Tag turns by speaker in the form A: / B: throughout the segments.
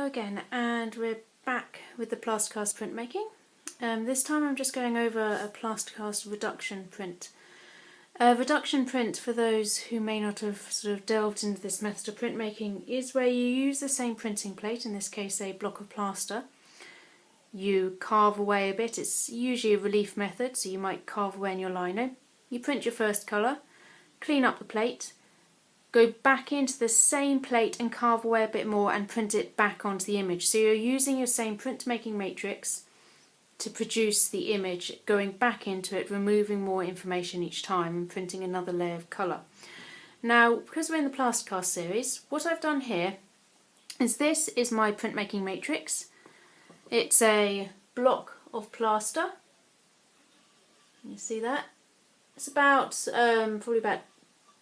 A: again, and we're back with the Plaster Cast Printmaking. This time I'm just going over a Plaster Cast reduction print. Reduction print, for those who may not have sort of delved into this method of printmaking, is where you use the same printing plate, in this case a block of plaster. You carve away a bit. It's usually a relief method, so you might carve away in your lino. You print your first colour, clean up the plate, go back into the same plate and carve away a bit more and print it back onto the image. So you're using your same printmaking matrix to produce the image, going back into it, removing more information each time and printing another layer of colour. Now, because we're in the Plaster Cast series, what I've done here is this is my printmaking matrix. It's a block of plaster. You see that? It's about probably about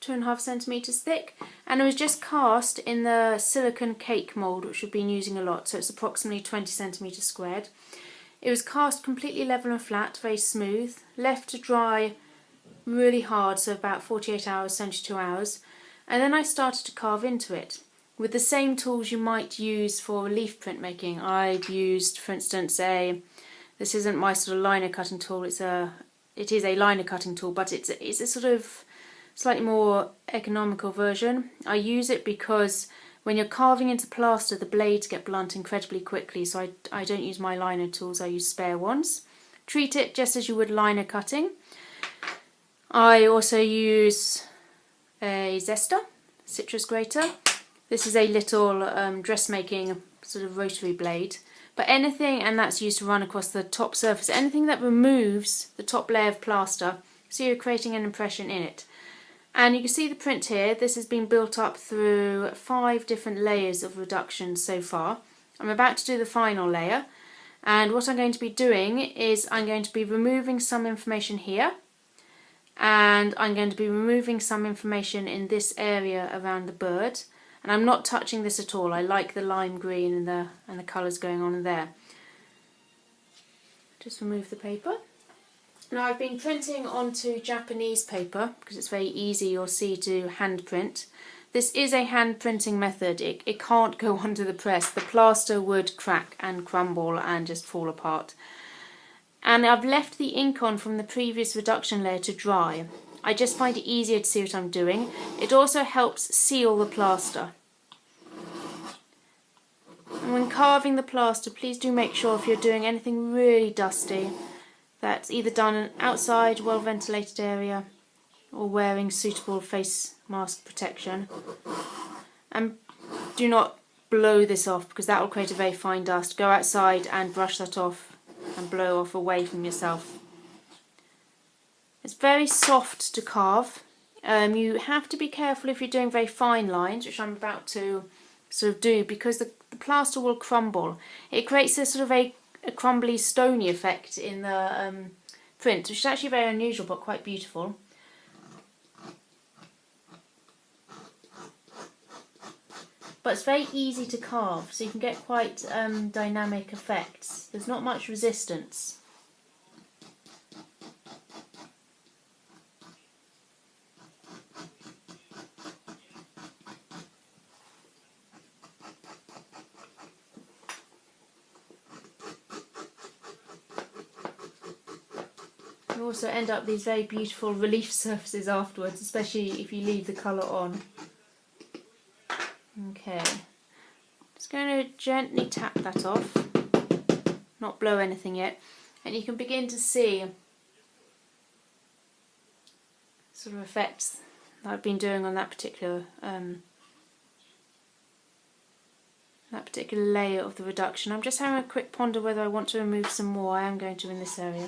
A: 2.5 centimetres thick, and it was just cast in the silicone cake mould, which we've been using a lot, so it's approximately 20 centimetres squared. It was cast completely level and flat, very smooth, left to dry really hard, so about 48 hours, 72 hours, and then I started to carve into it with the same tools you might use for relief printmaking. I've used, for instance, this isn't my sort of liner cutting tool, it is a liner cutting tool, but it's a sort of slightly more economical version. I use it because when you're carving into plaster, the blades get blunt incredibly quickly, so I don't use my liner tools, I use spare ones. Treat it just as you would liner cutting. I also use a zester, citrus grater. This is a little dressmaking sort of rotary blade. But anything, and that's used to run across the top surface, anything that removes the top layer of plaster, so you're creating an impression in it. And you can see the print here. This has been built up through 5 different layers of reduction so far. I'm about to do the final layer, and what I'm going to be doing is I'm going to be removing some information here, and I'm going to be removing some information in this area around the bird, and I'm not touching this at all. I like the lime green and the colours going on in there. Just remove the paper. Now, I've been printing onto Japanese paper because it's very easy, you'll see, to hand print. This is a hand printing method. It can't go onto the press. The plaster would crack and crumble and just fall apart. And I've left the ink on from the previous reduction layer to dry. I just find it easier to see what I'm doing. It also helps seal the plaster. And when carving the plaster, please do make sure, if you're doing anything really dusty, that's either done outside, well ventilated area, or wearing suitable face mask protection. And do not blow this off, because that will create a very fine dust. Go outside and brush that off and blow off away from yourself. It's very soft to carve. You have to be careful if you're doing very fine lines, which I'm about to sort of do, because the plaster will crumble. It creates a sort of a crumbly, stony effect in the print, which is actually very unusual but quite beautiful. But it's very easy to carve, so you can get quite dynamic effects. There's not much resistance. You also end up these very beautiful relief surfaces afterwards, especially if you leave the colour on. Okay, just going to gently tap that off, not blow anything yet, and you can begin to see sort of effects that I've been doing on that particular layer of the reduction. I'm just having a quick ponder whether I want to remove some more. I am going to in this area.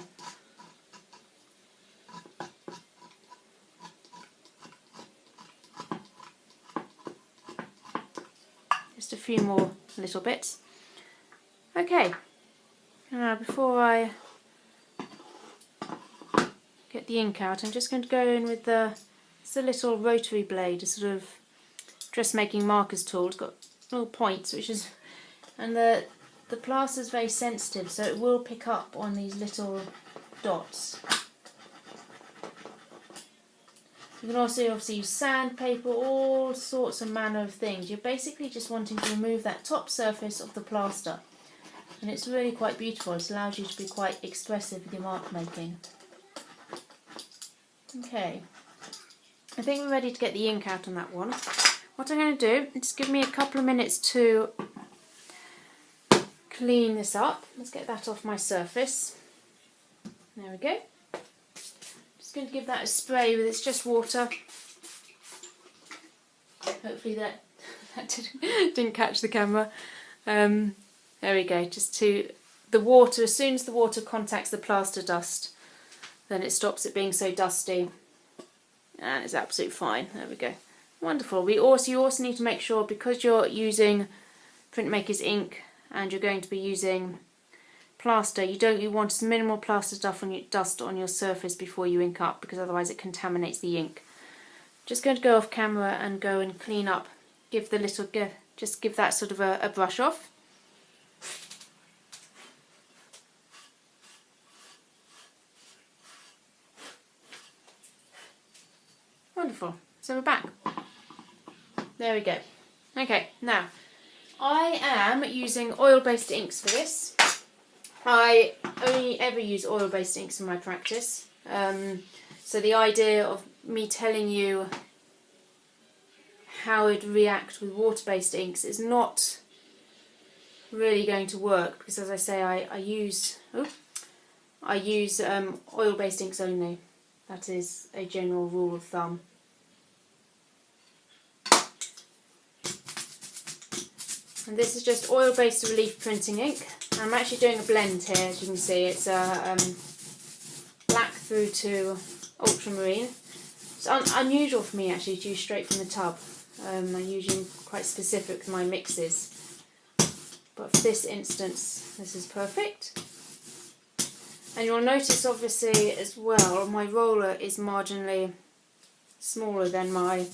A: Just a few more little bits. Okay, now before I get the ink out, I'm just going to go in with it's a little rotary blade, a sort of dressmaking markers tool. It's got little points, and the plaster is very sensitive, so it will pick up on these little dots. You can also obviously use sandpaper, all sorts of manner of things. You're basically just wanting to remove that top surface of the plaster. And it's really quite beautiful. It allows you to be quite expressive with your mark making. Okay, I think we're ready to get the ink out on that one. What I'm going to do is give me a couple of minutes to clean this up. Let's get that off my surface. There we go. Just going to give that a spray with it's just water. Hopefully that didn't catch the camera. There we go. Just to the water, as soon as the water contacts the plaster dust, then it stops it being so dusty, and it's absolutely fine. There we go. Wonderful. You also need to make sure, because you're using printmaker's ink and you're going to be using plaster, you want as minimal plaster dust on your surface before you ink up, because otherwise it contaminates the ink. Just going to go off camera and go and clean up. Just give that sort of a brush off. Wonderful. So we're back. There we go. Okay, now I am using oil-based inks for this. I only ever use oil-based inks in my practice. So the idea of me telling you how it reacts with water-based inks is not really going to work, because as I say, I use oil-based inks only. That is a general rule of thumb. And this is just oil-based relief printing ink. I'm actually doing a blend here, as you can see. It's black through to ultramarine. It's unusual for me actually to use straight from the tub. I'm usually quite specific with my mixes. But for this instance, this is perfect. And you'll notice obviously as well, my roller is marginally smaller than my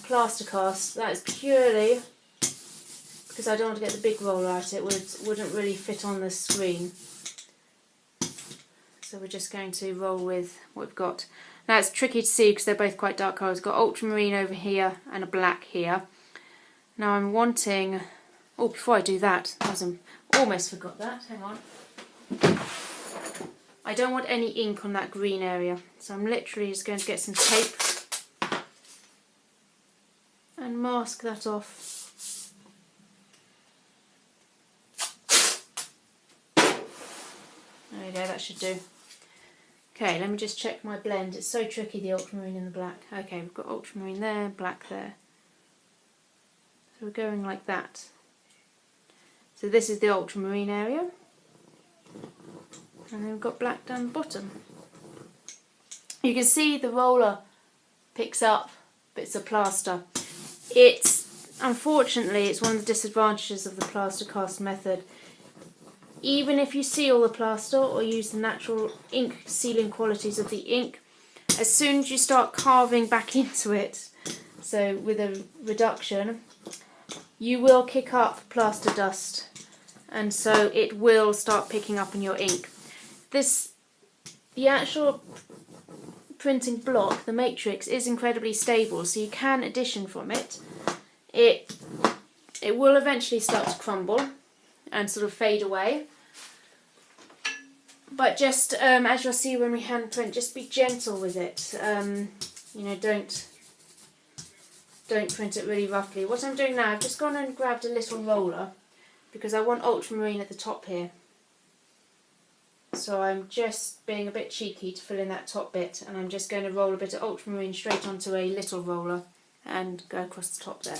A: plaster cast. That is purely because I don't want to get the big roller out. It wouldn't really fit on the screen. So we're just going to roll with what we've got. Now it's tricky to see because they're both quite dark colours. We've got ultramarine over here and a black here. Now I'm wanting... Oh, before I do that, almost forgot that. Hang on. I don't want any ink on that green area, so I'm literally just going to get some tape and mask that off. There we go, that should do. Okay, let me just check my blend. It's so tricky, the ultramarine and the black. Okay, we've got ultramarine there, black there. So we're going like that. So this is the ultramarine area. And then we've got black down the bottom. You can see the roller picks up bits of plaster. Unfortunately, it's one of the disadvantages of the plaster cast method. Even if you seal the plaster or use the natural ink sealing qualities of the ink, as soon as you start carving back into it, so with a reduction, you will kick up plaster dust, and so it will start picking up on your ink. The actual printing block, the matrix, is incredibly stable, so you can addition from it. It will eventually start to crumble and sort of fade away. But just as you'll see when we hand print, just be gentle with it. You know, don't print it really roughly. What I'm doing now, I've just gone and grabbed a little roller because I want ultramarine at the top here. So I'm just being a bit cheeky to fill in that top bit, and I'm just going to roll a bit of ultramarine straight onto a little roller and go across the top there.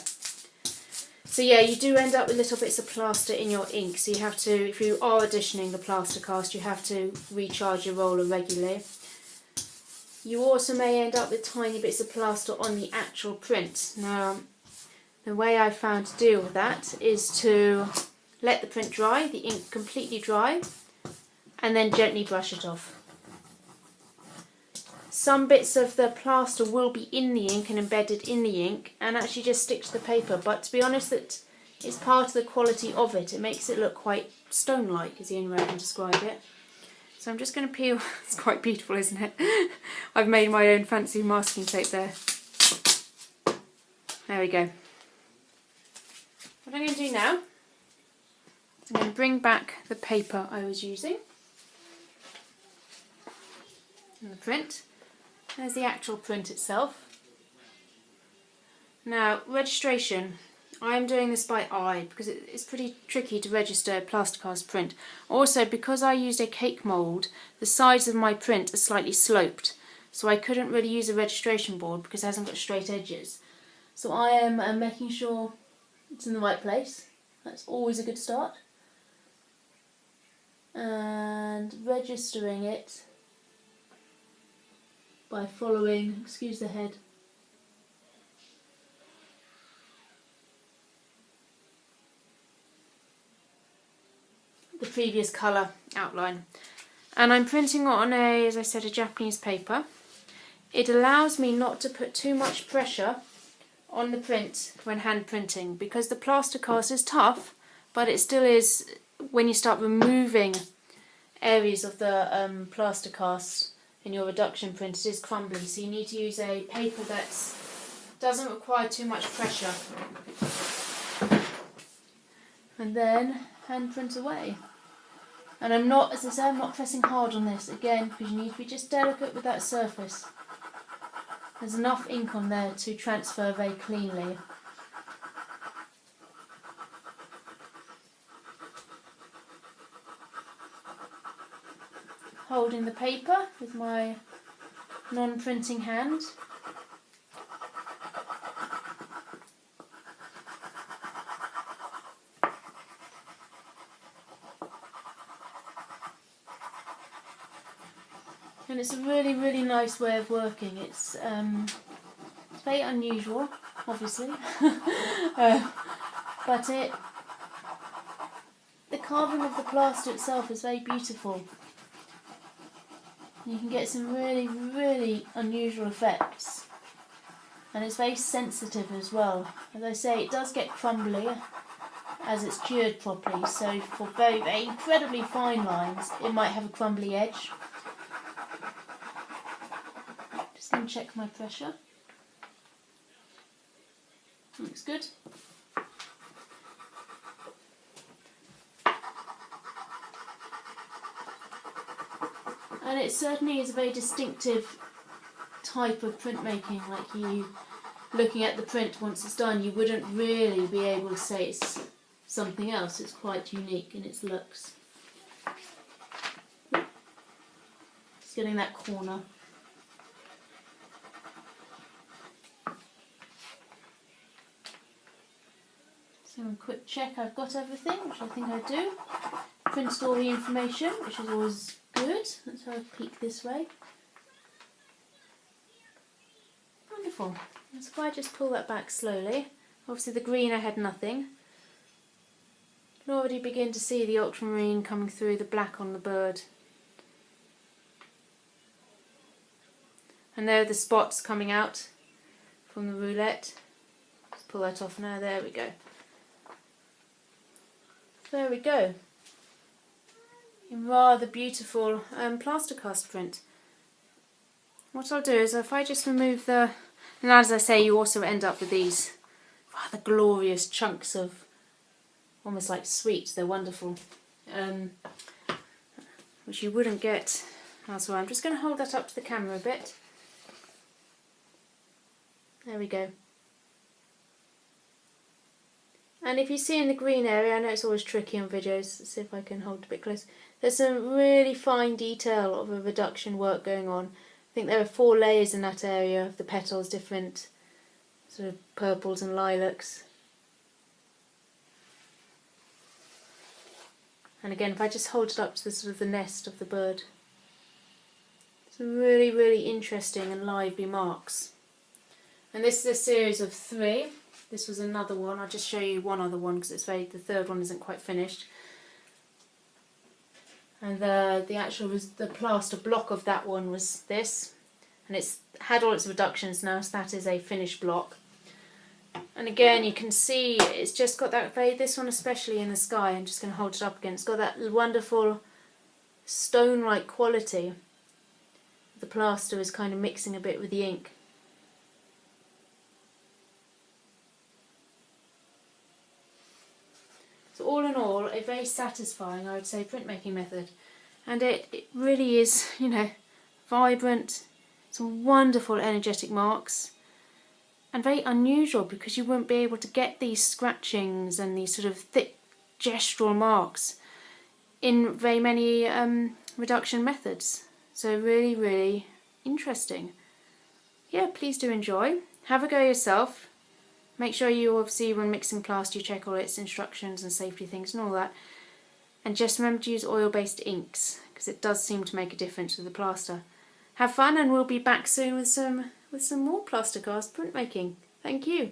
A: So yeah, you do end up with little bits of plaster in your ink, so you have to, if you are additioning the plaster cast, you have to recharge your roller regularly. You also may end up with tiny bits of plaster on the actual print. Now, the way I found to deal with that is to let the print dry, the ink completely dry, and then gently brush it off. Some bits of the plaster will be in the ink and embedded in the ink and actually just stick to the paper, but to be honest, that is part of the quality of it. It makes it look quite stone-like, is the only way I can describe it. So I'm just going to peel. It's quite beautiful, isn't it? I've made my own fancy masking tape there. There we go. What I'm going to do now, I'm going to bring back the paper I was using. And the print. There's the actual print itself. Now, registration. I'm doing this by eye because it's pretty tricky to register a plaster cast print. Also, because I used a cake mould, the sides of my print are slightly sloped, so I couldn't really use a registration board because it hasn't got straight edges. So I am making sure it's in the right place. That's always a good start. And registering it by following, excuse the head, the previous colour outline. And I'm printing on a, as I said, a Japanese paper. It allows me not to put too much pressure on the print when hand printing, because the plaster cast is tough, but it still is, when you start removing areas of the plaster cast in your reduction print, it is crumbly, so you need to use a paper that doesn't require too much pressure. And then hand print away. And I'm not, as I say, I'm not pressing hard on this, again, because you need to be just delicate with that surface. There's enough ink on there to transfer very cleanly. Holding the paper with my non-printing hand. And it's a really, really nice way of working. It's very unusual, obviously, but the carving of the plaster itself is very beautiful. You can get some really, really unusual effects, and it's very sensitive as well. As I say, it does get crumbly as it's cured properly, so for very, very incredibly fine lines, it might have a crumbly edge. Just going to check my pressure. Looks good. And it certainly is a very distinctive type of printmaking. Like, you, looking at the print once it's done, you wouldn't really be able to say it's something else. It's quite unique in its looks. Just getting that corner. So a quick check I've got everything, which I think I do. Printed all the information, which is always good. Let's have a peek this way. Wonderful. So if I just pull that back slowly, obviously the green I had nothing. You can already begin to see the ultramarine coming through the black on the bird. And there are the spots coming out from the roulette. Let's pull that off now, there we go. There we go. A rather beautiful plaster cast print. What I'll do is, if I just remove the, and as I say, you also end up with these rather glorious chunks of, almost like sweets. They're wonderful, which you wouldn't get elsewhere. I'm just going to hold that up to the camera a bit. There we go. And if you see in the green area, I know it's always tricky on videos, let's see if I can hold it a bit close. There's some really fine detail of a reduction work going on. I think there are 4 layers in that area of the petals, different sort of purples and lilacs. And again, if I just hold it up to the sort of the nest of the bird. Some really, really interesting and lively marks. And this is a series of 3. This was another one. I'll just show you one other one because the third one isn't quite finished. And the plaster block of that one was this, and it's had all its reductions now, so that is a finished block. And again, you can see it's just got that this one especially in the sky. I'm just going to hold it up again. It's got that wonderful stone-like quality. The plaster is kind of mixing a bit with the ink. So all in all, a very satisfying, I would say, printmaking method. And it really is, you know, vibrant, some wonderful energetic marks, and very unusual because you won't be able to get these scratchings and these sort of thick gestural marks in very many reduction methods. So really, really interesting. Yeah, please do enjoy. Have a go yourself. Make sure you obviously, when mixing plaster, you check all its instructions and safety things and all that. And just remember to use oil-based inks, because it does seem to make a difference with the plaster. Have fun, and we'll be back soon with some more Plaster Cast printmaking. Thank you.